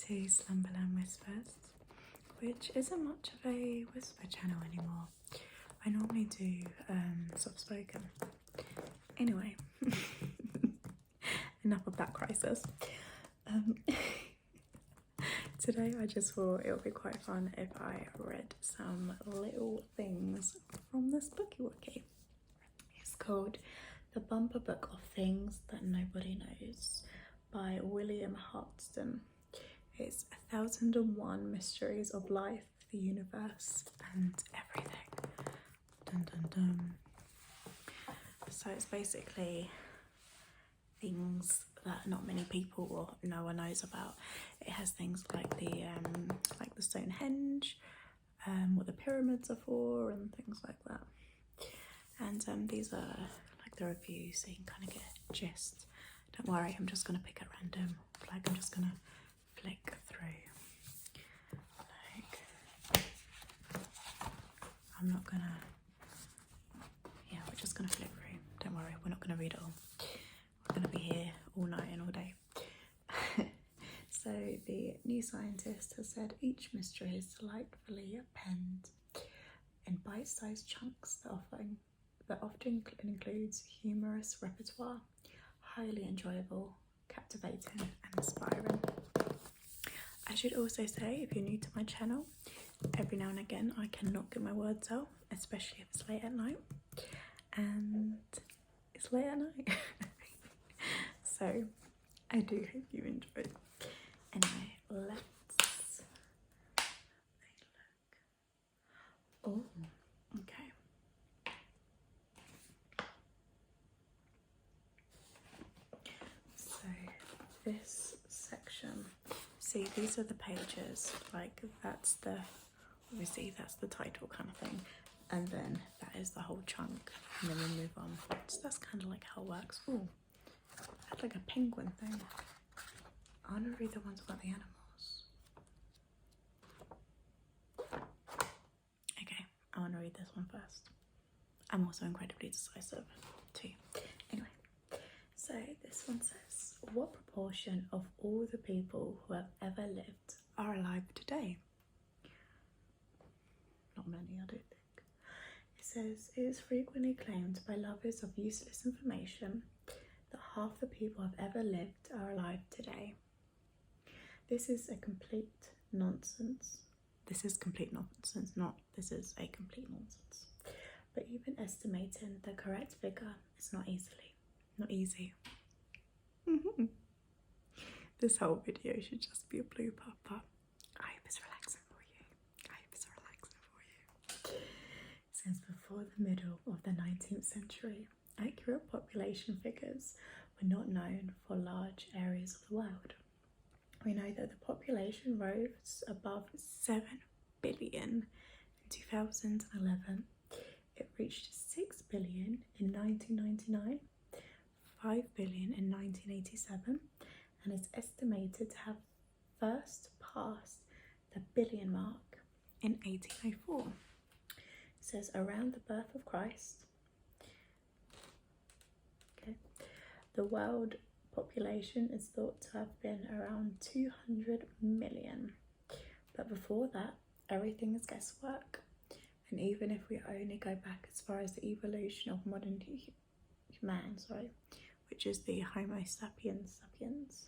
to Slumberland Whispers, which isn't much of a whisper channel anymore. I normally do soft spoken. Anyway, enough of that crisis. Today I just thought it would be quite fun if I read some little things from this bookie wookie. It's called The Bumper Book of Things That Nobody Knows by William Hartston. It's 1001 Mysteries of Life, the Universe, and Everything. Dun dun dun. So it's basically things that not many people or no one knows about. It has things like the Stonehenge, what the pyramids are for, and things like that. And these are like the reviews, so you can kind of get a gist. Don't worry, I'm just gonna pick at random. Like I'm just gonna flick through. Like I'm not gonna. Yeah, we're just gonna flick through. Don't worry, we're not gonna read it all. We're gonna be here all night and all day. So the New Scientist has said each mystery is delightfully penned in bite-sized chunks that often includes humorous repertoire, highly enjoyable, captivating and inspiring. I should also say, if you're new to my channel, every now and again I cannot get my words out, especially if it's late at night. And it's late at night. So I do hope you enjoy. Anyway, let's look. Oh, okay. So this section, see, these are the pages, like that's the, obviously that's the title kind of thing, and then that is the whole chunk, and then we move on. So that's kind of like how it works. Oh, that's like a penguin thing. I want to read the ones about the animals. Okay, I want to read this one first. I'm also incredibly decisive too. Anyway, so this one says, what proportion of all the people who have ever lived are alive today? Not many, I don't think. It says, it is frequently claimed by lovers of useless information that half the people who have ever lived are alive today. This is a complete nonsense. This is complete nonsense, not this is a complete nonsense. But even estimating the correct figure is not easy. This whole video should just be a blooper, but I hope it's relaxing for you. Since before the middle of the 19th century, accurate population figures were not known for large areas of the world. We know that the population rose above 7 billion in 2011. It reached 6 billion in 1999, 5 billion in 1987, and is estimated to have first passed the billion mark in 1804. It says around the birth of Christ, okay, the world population is thought to have been around 200 million. But before that, everything is guesswork. And even if we only go back as far as the evolution of modern man, which is the Homo sapiens sapiens,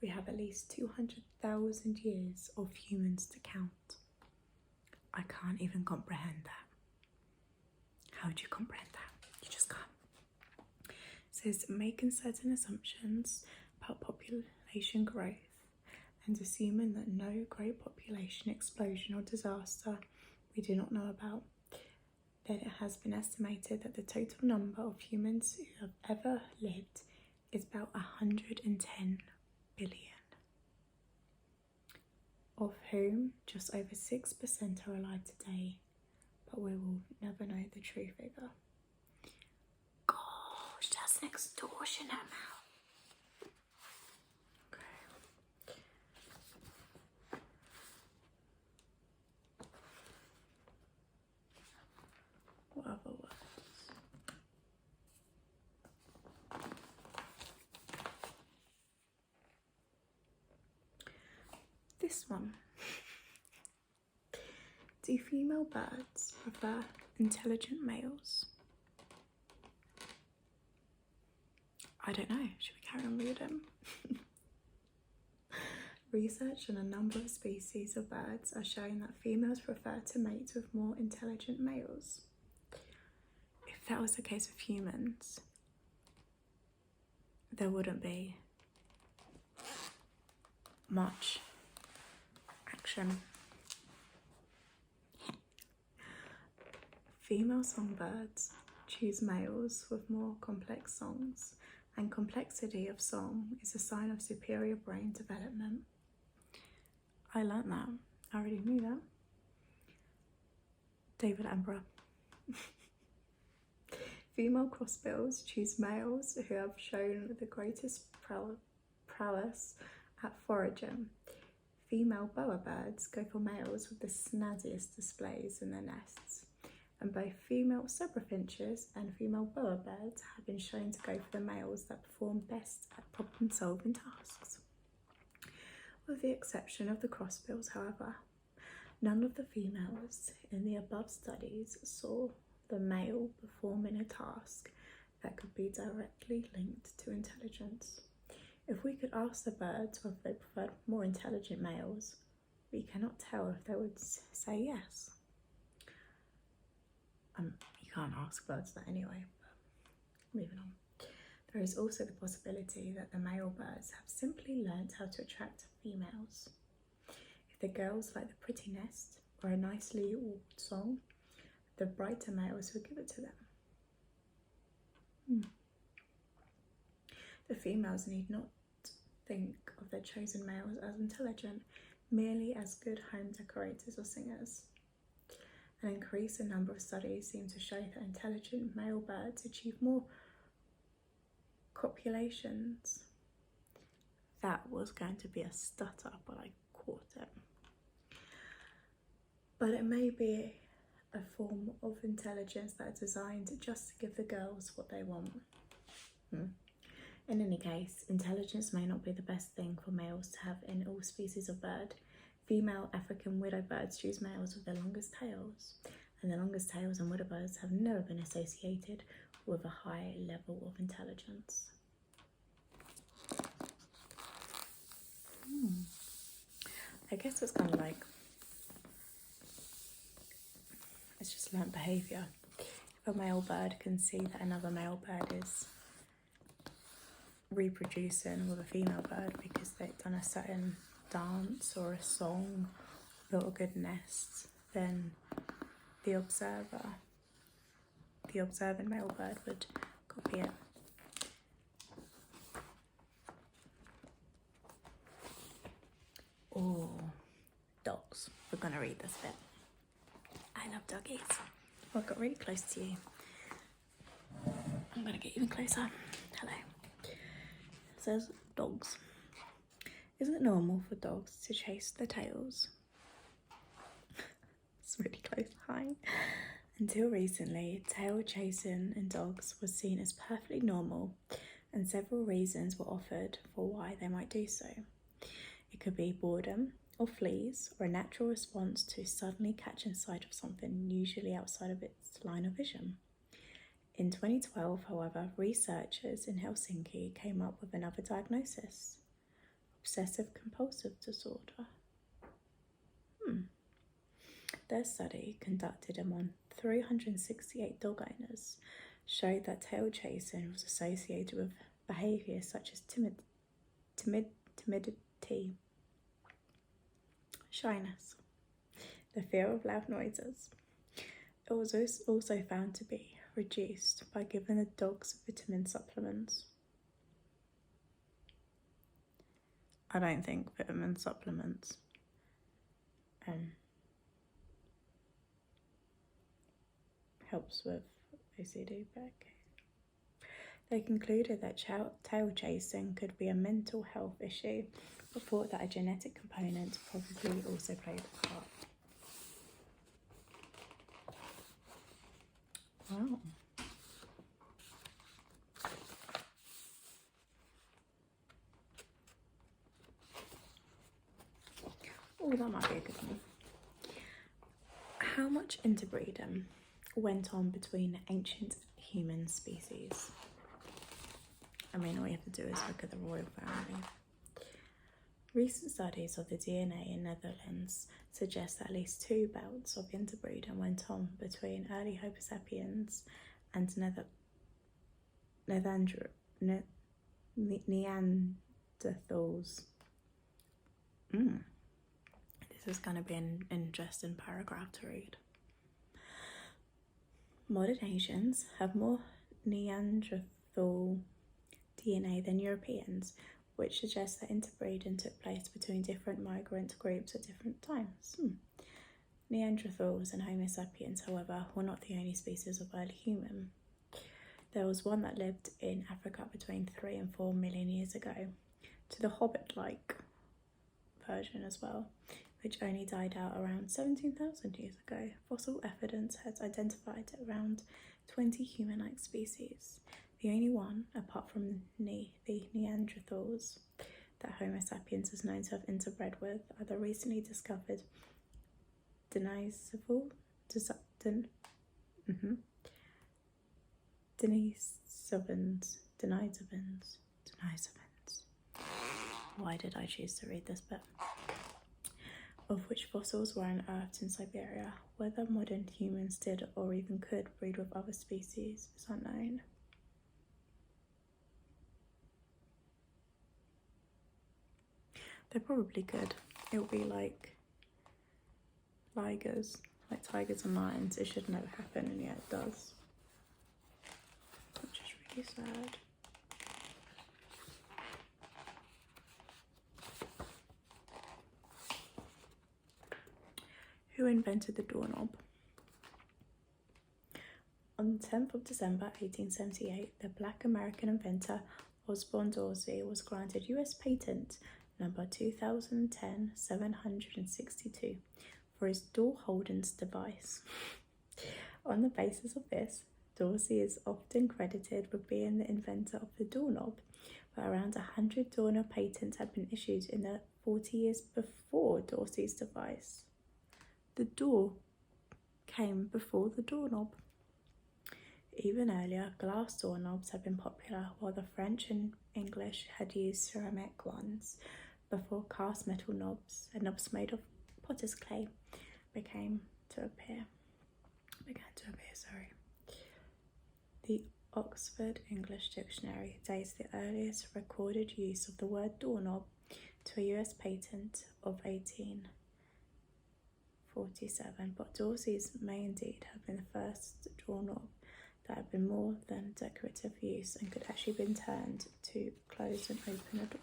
we have at least 200,000 years of humans to count. I can't even comprehend that. How do you comprehend that? You just can't. It says making certain assumptions about population growth and assuming that no great population explosion or disaster we do not know about, then it has been estimated that the total number of humans who have ever lived is about 110 billion, of whom just over 6% are alive today, but we will never know the true figure. Gosh, that's an extortionate amount. What other words? this one. Do female birds prefer intelligent males? I don't know. Should we carry on reading? Research on a number of species of birds are showing that females prefer to mate with more intelligent males. If that was the case with humans, there wouldn't be much action. Female songbirds choose males with more complex songs, and complexity of song is a sign of superior brain development. I learnt that. I already knew that. David Attenborough. Female crossbills choose males who have shown the greatest prowess at foraging. Female bowerbirds go for males with the snazziest displays in their nests. And both female zebrafinches and female bowerbirds have been shown to go for the males that perform best at problem-solving tasks. With the exception of the crossbills, however, none of the females in the above studies saw the male performing a task that could be directly linked to intelligence. If we could ask the birds whether they preferred more intelligent males, we cannot tell if they would say yes. You can't ask birds that anyway, but moving on. There is also the possibility that the male birds have simply learnt how to attract females. If the girls like the pretty nest or a nicely warbled song, the brighter males will give it to them. The females need not think of their chosen males as intelligent, merely as good home decorators or singers. An increasing number of studies seem to show that intelligent male birds achieve more copulations. That was going to be a stutter, but I caught it. But it may be a form of intelligence that is designed just to give the girls what they want. In any case, intelligence may not be the best thing for males to have in all species of bird. Female African widow birds choose males with the longest tails, and the longest tails and widow birds have never been associated with a high level of intelligence. I guess it's kind of like, it's just learnt behaviour. If a male bird can see that another male bird is reproducing with a female bird because they've done a certain dance or a song, built a good nest, then the observant male bird would copy it. Oh, dogs. We're gonna read this bit. I love doggies. Oh, I got really close to you. I'm gonna get even closer. Hello. It says dogs. Isn't it normal for dogs to chase their tails? It's really close. Hi. Until recently, tail chasing in dogs was seen as perfectly normal, and several reasons were offered for why they might do so. It could be boredom or fleas, or a natural response to suddenly catching sight of something usually outside of its line of vision. In 2012, however, researchers in Helsinki came up with another diagnosis: Obsessive-Compulsive Disorder. Their study, conducted among 368 dog owners, showed that tail chasing was associated with behaviours such as timidity, shyness, the fear of loud noises. It was also found to be reduced by giving the dogs vitamin supplements. I don't think vitamin supplements helps with OCD, but okay. They concluded that tail chasing could be a mental health issue, but thought that a genetic component probably also played a part. Wow. Oh, that might be a good one. How much interbreeding went on between ancient human species? I mean, all you have to do is look at the royal family. Recent studies of the DNA in Netherlands suggest that at least 2 bouts of interbreeding went on between early Homo sapiens and Neanderthals. This is going to be an interesting paragraph to read. Modern Asians have more Neanderthal DNA than Europeans, which suggests that interbreeding took place between different migrant groups at different times. Neanderthals and Homo sapiens, however, were not the only species of early human. There was one that lived in Africa between 3 and 4 million years ago, to the hobbit-like version as well, which only died out around 17,000 years ago. Fossil evidence has identified around 20 human-like species. The only one, apart from the Neanderthals, that Homo sapiens is known to have interbred with are the recently discovered Denisovans. Why did I choose to read this bit? Of which fossils were unearthed in Siberia. Whether modern humans did or even could breed with other species is unknown. They probably could. It would be like tigers and lions. It should never happen, and yet it does. Which is really sad. Who invented the doorknob? On the 10th of December 1878, the Black American inventor Osborne Dorsey was granted US patent number 2010-762 for his door holdings device. On the basis of this, Dorsey is often credited with being the inventor of the doorknob, but around 100 doorknob patents had been issued in the 40 years before Dorsey's device. The door came before the doorknob. Even earlier, glass doorknobs had been popular, while the French and English had used ceramic ones before cast metal knobs and knobs made of potter's clay began to appear. The Oxford English Dictionary dates the earliest recorded use of the word doorknob to a US patent of 1847, but Dorsey's may indeed have been the first doorknob that had been more than decorative use and could actually been turned to close and open a door.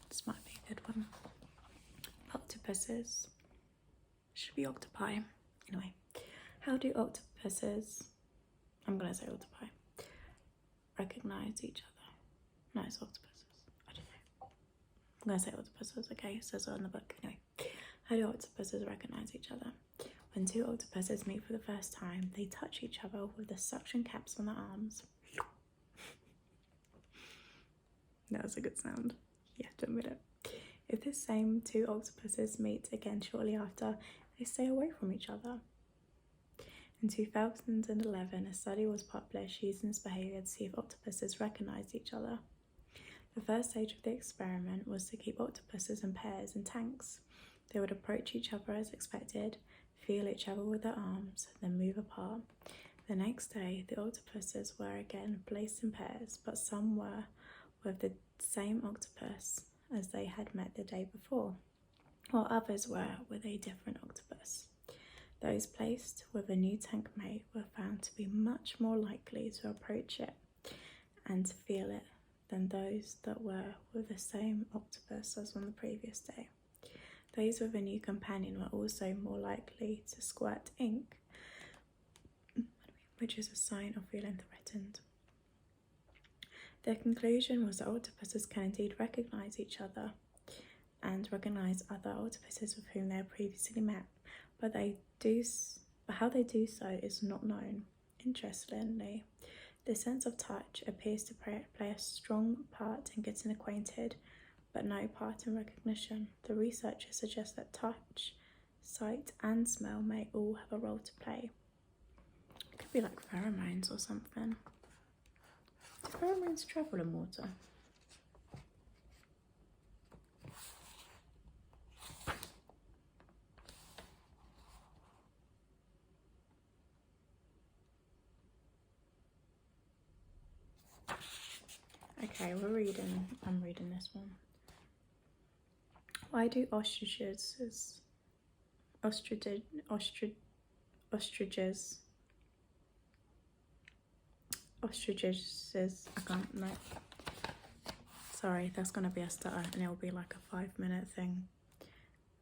This might be a good one. Octopuses. Should be octopi. Anyway, how do octopuses, I'm going to say octopi, recognize each other? No, it's octopuses. I don't know. I'm going to say octopuses, okay? It says it on the book. Anyway, how do octopuses recognize each other? When 2 octopuses meet for the first time, they touch each other with the suction caps on their arms. That was a good sound. You have to admit it. If the same 2 octopuses meet again shortly after, they stay away from each other. In 2011, a study was published using this behaviour to see if octopuses recognized each other. The first stage of the experiment was to keep octopuses in pairs in tanks. They would approach each other as expected, feel each other with their arms, then move apart. The next day, the octopuses were again placed in pairs, but some were with the same octopus as they had met the day before, while others were with a different octopus. Those placed with a new tank mate were found to be much more likely to approach it and to feel it than those that were with the same octopus as on the previous day. Those with a new companion were also more likely to squirt ink, which is a sign of feeling threatened. Their conclusion was that octopuses can indeed recognise each other and recognise other octopuses with whom they have previously met, but how they do so is not known. Interestingly, the sense of touch appears to play a strong part in getting acquainted, but no part in recognition. The researchers suggest that touch, sight and smell may all have a role to play. It could be like pheromones or something. Do pheromones travel in water? Okay, I'm reading this one. Why do ostriches, I can't, no. Sorry, that's gonna be a stutter and it'll be like a 5-minute thing.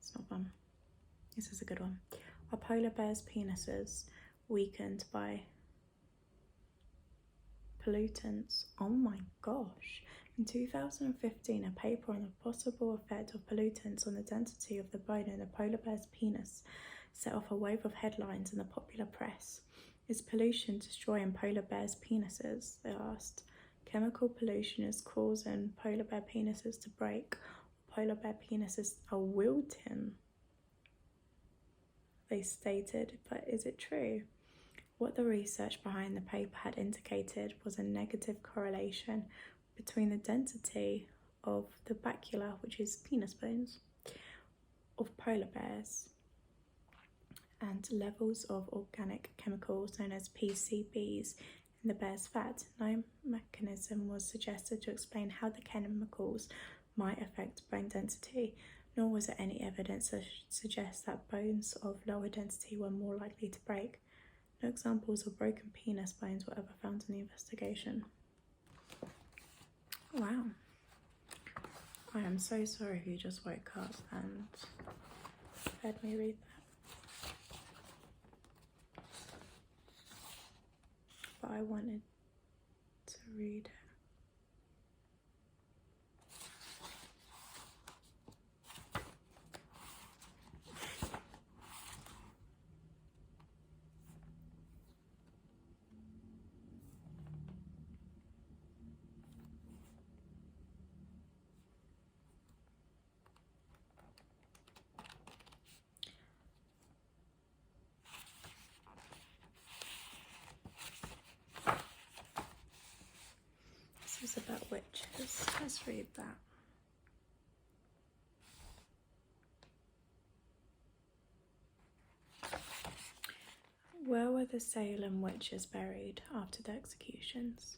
It's not fun. This is a good one. Are polar bears' penises weakened by pollutants? Oh my gosh. In 2015, a paper on the possible effect of pollutants on the density of the bone in the polar bear's penis set off a wave of headlines in the popular press. Is pollution destroying polar bears' penises? They asked. Chemical pollution is causing polar bear penises to break. Polar bear penises are wilting, they stated, but is it true? What the research behind the paper had indicated was a negative correlation between the density of the bacula, which is penis bones, of polar bears and levels of organic chemicals known as PCBs in the bear's fat. No mechanism was suggested to explain how the chemicals might affect bone density, nor was there any evidence to suggest that bones of lower density were more likely to break. No examples of broken penis bones were ever found in the investigation. Wow. I am so sorry if you just woke up and heard me read that. But I wanted to read it. This is about witches. Let's read that. Where were the Salem witches buried after the executions?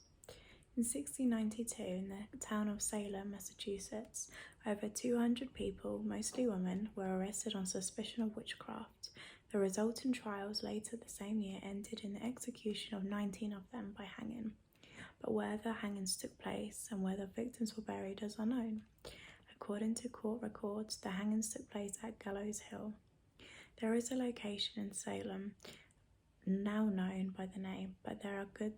In 1692, in the town of Salem, Massachusetts, over 200 people, mostly women, were arrested on suspicion of witchcraft. The resultant trials later the same year ended in the execution of 19 of them by hanging. But where the hangings took place and where the victims were buried is unknown. According to court records, the hangings took place at Gallows Hill. There is a location in Salem now known by the name, but there are good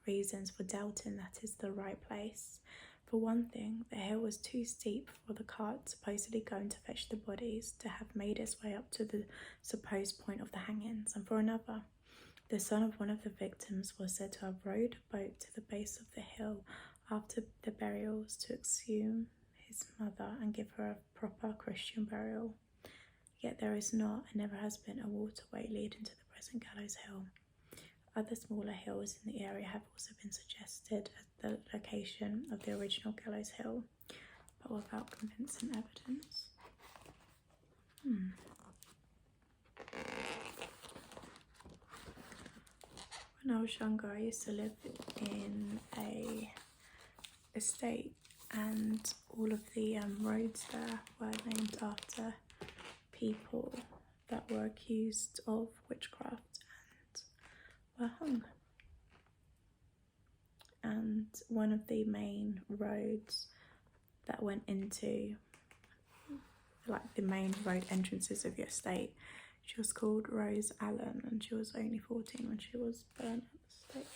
reasons for doubting that is the right place. For one thing, the hill was too steep for the cart supposedly going to fetch the bodies to have made its way up to the supposed point of the hangings, and for another, the son of one of the victims was said to have rowed a boat to the base of the hill after the burials to exhume his mother and give her a proper Christian burial. Yet there is not and never has been a waterway leading to the present Gallows Hill. Other smaller hills in the area have also been suggested as the location of the original Gallows Hill, but without convincing evidence. When I was younger, I used to live in a estate, and all of the roads there were named after people that were accused of witchcraft and were hung. And one of the main roads that went into, like, the main road entrances of your estate, she was called Rose Allen, and she was only 14 when she was burnt at the stake.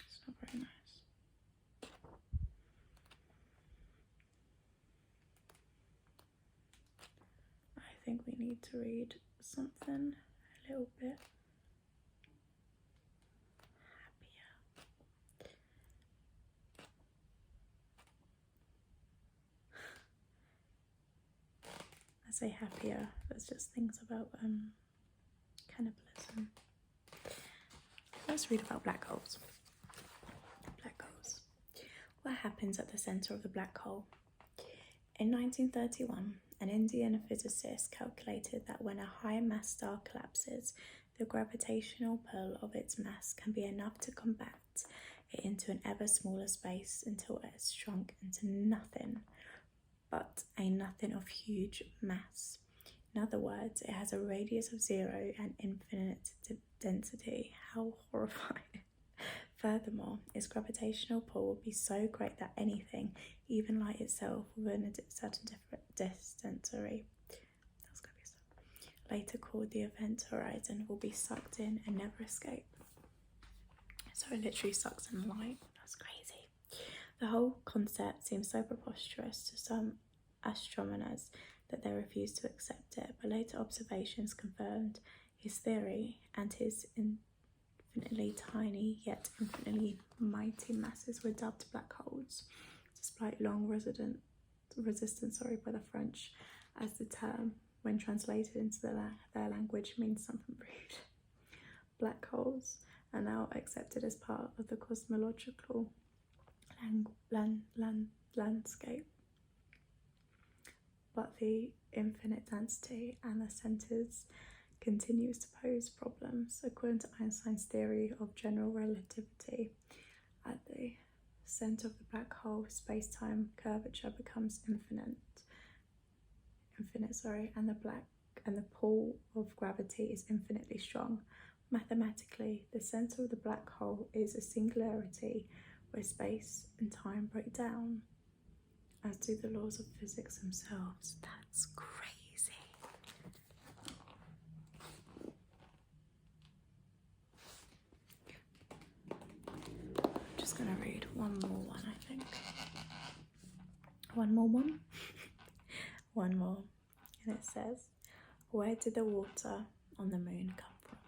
It's not very nice. I think we need to read something a little bit happier. I say happier, there's just things about cannibalism. Let's read about black holes. Black holes. What happens at the centre of the black hole? In 1931, an Indian physicist calculated that when a high mass star collapses, the gravitational pull of its mass can be enough to compact it into an ever smaller space until it has shrunk into nothing, but a nothing of huge mass. In other words, it has a radius of 0 and infinite density. How horrifying. Furthermore, its gravitational pull will be so great that anything, even light itself, within a certain distance, later called the event horizon, will be sucked in and never escape. So it literally sucks in light. That's crazy. The whole concept seems so preposterous to some astronomers that they refused to accept it, but later observations confirmed his theory, and his infinitely tiny yet infinitely mighty masses were dubbed black holes, despite long resistance by the French, as the term, when translated into their language, means something rude. Black holes are now accepted as part of the cosmological landscape, but the infinite density and the centers continues to pose problems. According to Einstein's theory of general relativity, at the center of the black hole, space-time curvature becomes infinite, and the pull of gravity is infinitely strong. Mathematically, the center of the black hole is a singularity where space and time break down, as do the laws of physics themselves. That's crazy. I'm just gonna read one more one, I think. One more one? One more. And it says, where did the water on the moon come from?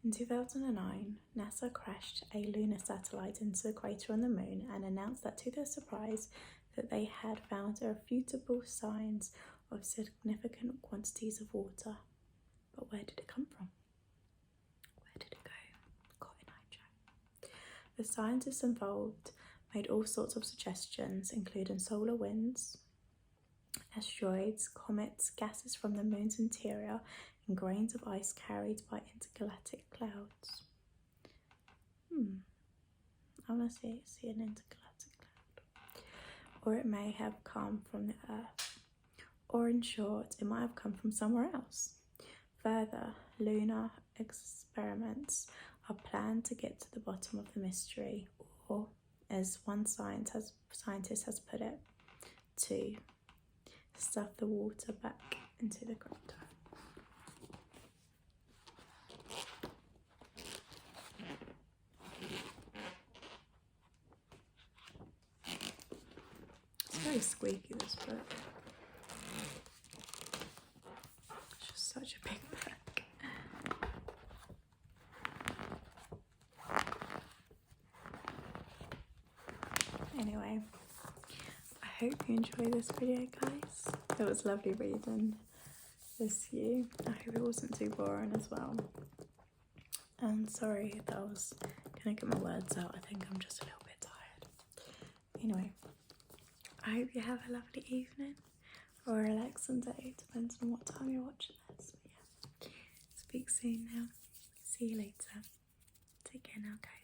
In 2009, NASA crashed a lunar satellite into the crater on the moon and announced that, to their surprise, that they had found irrefutable signs of significant quantities of water. But where did it come from? Where did it go? Cotton Eye Joe. The scientists involved made all sorts of suggestions, including solar winds, asteroids, comets, gases from the moon's interior, and grains of ice carried by intergalactic clouds. I want to see an intergalactic cloud. Or it may have come from the Earth. Or in short, it might have come from somewhere else. Further, lunar experiments are planned to get to the bottom of the mystery, or, as one scientist has put it, to stuff the water back into the crater. It's very squeaky, this book. It's just such a big book. Anyway, I hope you enjoyed this video, guys. It was lovely reading this to you. I hope it wasn't too boring as well. And sorry that I was gonna get my words out. I think I'm just a little bit tired. Anyway, I hope you have a lovely evening or a relaxing day, depends on what time you're watching this. But yeah, speak soon now. See you later. Take care now, guys.